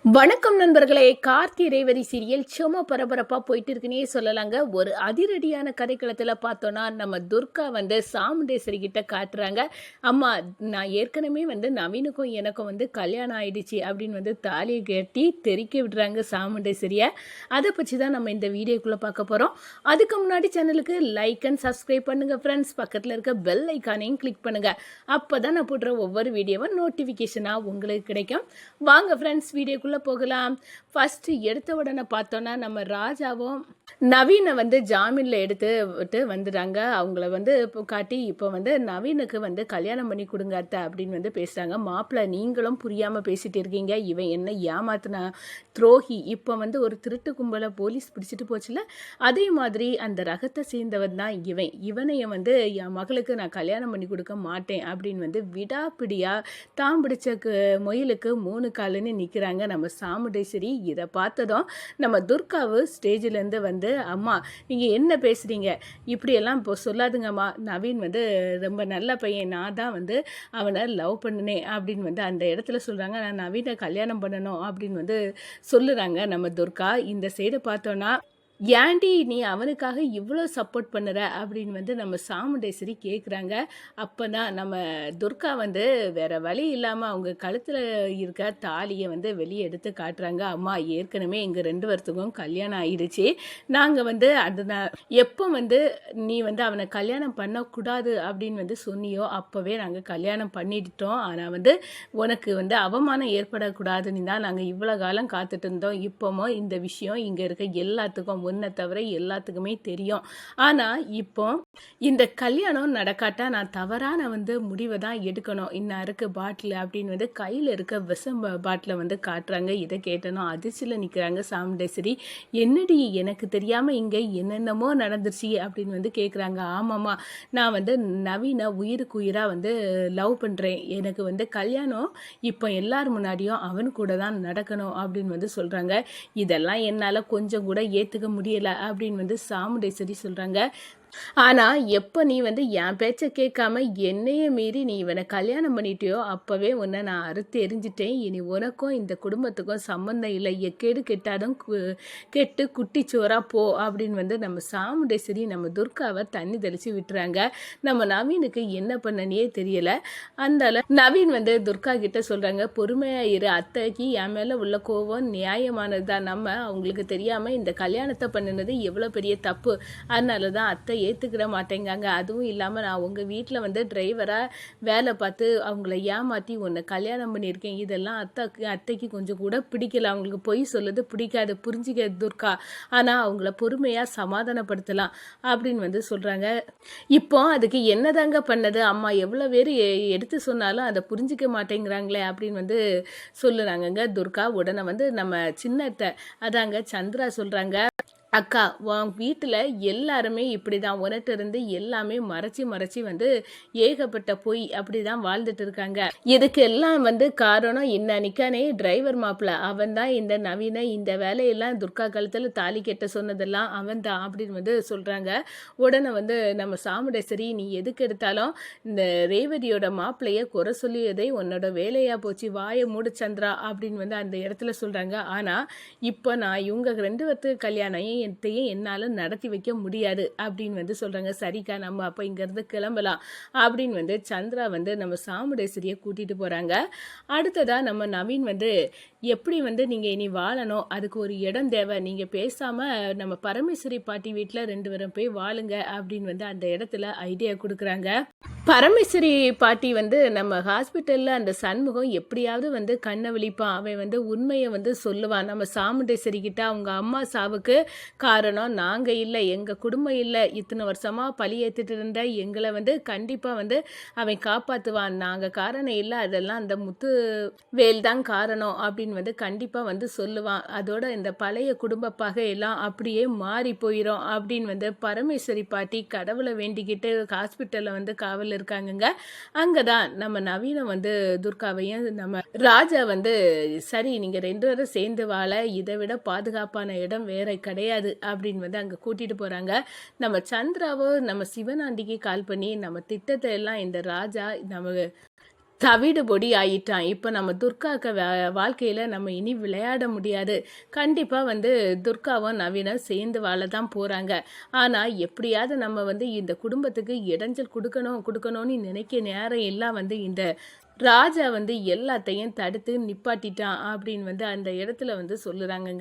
வணக்கம் நண்பர்களே. கார்த்தி ரேவதி சீரியல் சும்மா பரபரப்பாக போயிட்டு இருக்குன்னே சொல்லலாங்க. ஒரு அதிரடியான கதைக்களத்தில் பார்த்தோன்னா நம்ம துர்கா சாமுண்டேஸ்வரி கிட்ட காட்டுறாங்க. அம்மா, நான் ஏற்கனவே நவீனுக்கும் எனக்கும் கல்யாணம் ஆயிடுச்சு அப்படின்னு தாலியை கட்டி தெறிக்க விடுறாங்க சாமுண்டேஸ்வரியை. அதை பற்றி தான் நம்ம இந்த வீடியோக்குள்ளே பார்க்க போகிறோம். அதுக்கு முன்னாடி சேனலுக்கு லைக் அண்ட் சப்ஸ்கிரைப் பண்ணுங்கள் ஃப்ரெண்ட்ஸ். பக்கத்தில் இருக்க பெல் ஐக்கானையும் கிளிக் பண்ணுங்கள். அப்போ தான் நான் போடுற ஒவ்வொரு வீடியோவும் நோட்டிஃபிகேஷனாக உங்களுக்கு கிடைக்கும். வாங்க ஃப்ரெண்ட்ஸ், வீடியோக்குள்ளே போகலாம். ஃபர்ஸ்ட் எடுத்த உடனே பார்த்தோன்னா நம்ம ராஜாவும் நவீனை ஜாமீன்ல எடுத்து விட்டு வந்துடுறாங்க. அவங்கள காட்டி இப்போ நவீனுக்கு கல்யாணம் பண்ணி கொடுங்க அத்தை அப்படின்னு பேசுறாங்க. மாப்பிள்ளை, நீங்களும் புரியாம பேசிட்டு இருக்கீங்க. இவன் என்ன ஏமாத்தினா துரோகி. இப்போ ஒரு திருட்டு கும்பலை போலீஸ் பிடிச்சிட்டு போச்சுல, அதே மாதிரி அந்த ரகத்தை சேர்ந்தவன் தான் இவன். இவனைய என் மகளுக்கு நான் கல்யாணம் பண்ணி கொடுக்க மாட்டேன் அப்படின்னு விடாப்பிடியா தான் பிடிச்ச மொயிலுக்கு 3 காலுன்னு நிற்கிறாங்க நம்ம சாமுண்டேஸ்வரி. இதை பார்த்ததும் நம்ம துர்காவு ஸ்டேஜிலேருந்து அம்மா, நீங்கள் என்ன பேசுகிறீங்க, இப்படியெல்லாம் இப்போ சொல்லாதுங்கம்மா. நவீன் ரொம்ப நல்ல பையன், நான் தான் அவனை லவ் பண்ணினேன் அப்படின்னு அந்த இடத்துல சொல்கிறாங்க. நான் நவீனை கல்யாணம் பண்ணணும் அப்படின்னு சொல்லுறாங்க நம்ம துர்கா. இந்த சைடு பார்த்தோன்னா, ஏன்டி நீ அவனுக்காக இவ்வளோ சப்போர்ட் பண்ணுற அப்படின்னு நம்ம சாமுண்டேஸ்வரி கேட்குறாங்க. அப்போ தான் நம்ம துர்கா வேற வழி இல்லாமல் அவங்க கழுத்தில் இருக்க தாலியை வெளியே எடுத்து காட்டுறாங்க. அம்மா, ஏற்கனவே எங்கள் 2 பேர்த்துக்கும் கல்யாணம் ஆயிடுச்சு. நாங்கள் அது எப்போ நீ அவனை கல்யாணம் பண்ணக்கூடாது அப்படின்னு சொன்னியோ அப்போவே நாங்கள் கல்யாணம் பண்ணிட்டோம். ஆனால் உனக்கு அவமானம் ஏற்படக்கூடாதுன்னு தான் நாங்கள் இவ்வளோ காலம் காத்துட்டு இருந்தோம். இப்போமோ இந்த விஷயம் இங்கே இருக்க எல்லாத்துக்கும் ஒன்றை தவிர எல்லாத்துக்குமே தெரியும். ஆனால் இப்போ இந்த கல்யாணம் நடக்காட்டா நான் தவறான முடிவை தான் எடுக்கணும். இன்னும் இருக்கு பாட்டில் அப்படின்னு கையில் இருக்க விஷம் பாட்டில் காட்டுறாங்க. இதை கேட்டனும் அதிர்ச்சியில் நிற்கிறாங்க சாமுண்டேஸ்வரி. என்னடி, எனக்கு தெரியாமல் இங்கே என்னென்னமோ நடந்துருச்சு அப்படின்னு கேட்குறாங்க. ஆமாம்மா, நான் நவீன உயிருக்கு உயிராக லவ் பண்ணுறேன். எனக்கு கல்யாணம் இப்போ எல்லார் முன்னாடியும் அவனு கூட தான் நடக்கணும் அப்படின்னு சொல்கிறாங்க. இதெல்லாம் என்னால் கொஞ்சம் கூட ஏற்றுக்க முடியலை அப்படின்னு சாமுண்டேஸ்வரி சொல்கிறாங்க. ஆனால் எப்போ நீ என் பேச்சை கேட்காம என்னையே மீறி நீ இவனை கல்யாணம் பண்ணிட்டியோ அப்போவே உன்னை நான் அறுத்து எரிஞ்சிட்டேன். இனி உனக்கும் இந்த குடும்பத்துக்கும் சம்மந்தம் இல்லை. எக்கேடு கெட்டாலும் கெட்டு குட்டிச்சோரா போ அப்படின்னு நம்ம சாமுண்டேஸ்வரி நம்ம துர்காவை தண்ணி தெளித்து விட்டுறாங்க. நம்ம நவீனுக்கு என்ன பண்ணனே தெரியலை. அந்த நவீன் துர்கா கிட்ட சொல்கிறாங்க, பொறுமையாக இரு, அத்தைக்கு என் மேலே உள்ள கோபம் நியாயமானது தான். நம்ம அவங்களுக்கு தெரியாமல் இந்த கல்யாணத்தை பண்ணினது எவ்வளோ பெரிய தப்பு. அதனால தான் அத்தை ஏற்றுக்கிட மாட்டேங்காங்க. அதுவும் இல்லாமல் நான் உங்கள் வீட்டில் டிரைவராக வேலை பார்த்து அவங்கள ஏமாற்றி உன்னை கல்யாணம் பண்ணியிருக்கேன். இதெல்லாம் அத்தைக்கு கொஞ்சம் கூட பிடிக்கல. அவங்களுக்கு பொய் சொல்லுது பிடிக்காது, புரிஞ்சிக்க துர்கா. ஆனால் அவங்கள பொறுமையாக சமாதானப்படுத்தலாம் அப்படின்னு சொல்கிறாங்க. இப்போ அதுக்கு என்னதாங்க பண்ணது? அம்மா எவ்வளோ பேர் எடுத்து சொன்னாலும் அதை புரிஞ்சிக்க மாட்டேங்கிறாங்களே அப்படின்னு சொல்லுறாங்கங்க துர்கா. உடனே நம்ம சின்னத்தை அதாங்க சந்திரா சொல்கிறாங்க, அக்கா, உன் வீட்டில் எல்லாருமே இப்படி தான் உனட்டு இருந்து எல்லாமே மறைச்சி ஏகப்பட்ட பொய் அப்படி தான் வாழ்ந்துட்டு இருக்காங்க. இதுக்கு எல்லாம் காரணம் இன்னைக்கானே டிரைவர் மாப்பிள்ள அவன் தான் இந்த நவீன இந்த வேலையெல்லாம் துர்கா கழுத்தில் தாலி கெட்ட சொன்னதெல்லாம் அவன் தான் அப்படின்னு சொல்கிறாங்க. உடனே நம்ம சாமுண்டேஸ்வரி, நீ எதுக்கு எடுத்தாலும் இந்த ரேவதியோட மாப்பிள்ளைய குறை சொல்லியதை உன்னோட வேலையாக போச்சு, வாயை மூடு சந்திரா அப்படின்னு அந்த இடத்துல சொல்கிறாங்க. ஆனால் இப்போ நான் இவங்க 2 பேர்த்துக்கு கல்யாணம் என்னால் நடத்தி வைக்க முடியாது அப்படின்னு சொல்கிறாங்க. சரிக்கா, நம்ம அப்போ இங்கேருந்து கிளம்பலாம் அப்படின்னு சந்திரா நம்ம சாமுண்டேஸ்வரியை கூட்டிகிட்டு போகிறாங்க. அடுத்ததாக நம்ம நவீன் எப்படி நீங்கள் இனி வாழணும், அதுக்கு ஒரு இடம் தேவை. நீங்கள் பேசாமல் நம்ம பரமேஸ்வரி பாட்டி வீட்டில் 2 பேரும் போய் வாழுங்க அப்படின்னு அந்த இடத்துல ஐடியா கொடுக்குறாங்க. பரமேஸ்வரி பாட்டி நம்ம ஹாஸ்பிட்டலில் அந்த சண்முகம் எப்படியாவது கண்ணை விழிப்பான். அவன் உண்மையை சொல்லுவான். நம்ம சாமுண்டேஸ்வரி கிட்ட அவங்க அம்மா சாவுக்கு காரணம் நாங்கள் இல்லை, எங்கள் குடும்பம் இல்லை, இத்தனை வருஷமாக பழி ஏற்றுட்டு இருந்த எங்களை கண்டிப்பாக அவன் காப்பாற்றுவான், நாங்கள் காரணம் இல்லை, அதெல்லாம் அந்த முத்து வேல் தான் காரணம் அப்படின்னு கண்டிப்பாக சொல்லுவான். அதோட இந்த பழைய குடும்ப பகையெல்லாம் அப்படியே மாறி போயிடும் அப்படின்னு பரமேஸ்வரி பாட்டி கடவுளை வேண்டிக்கிட்டு ஹாஸ்பிட்டலில் காவல் இருக்காங்கங்க. அங்கதான் நம்ம நவீனம் துர்காவையும் நம்ம ராஜா சரி, நீங்க 2 பேரும் சேர்ந்து வாழ இதை விட பாதுகாப்பான இடம் வேற கிடையாது அப்படின்னு அங்க கூட்டிட்டு போறாங்க. நம்ம சந்திராவோ நம்ம சிவனாண்டிக்கு கால் பண்ணி நம்ம திட்டத்தை எல்லாம் இந்த ராஜா நம்ம தவிடு பொடி ஆயிட்டான். இப்ப நம்ம துர்காக்க வாழ்க்கையில நம்ம இனி விளையாட முடியாது. கண்டிப்பா வந்து துர்காவும் நவீனும் சேர்ந்து வாழ தான் போறாங்க. ஆனா, எப்படியாவது நம்ம வந்து இந்த குடும்பத்துக்கு இடைஞ்சல் குடுக்கணும்னு நினைக்க நேரம் எல்லாம் வந்து இந்த ராஜா வந்து எல்லாத்தையும் தடுத்து நிப்பாட்டிட்டான் அப்படின்னு வந்து அந்த இடத்துல வந்து சொல்லுறாங்கங்க.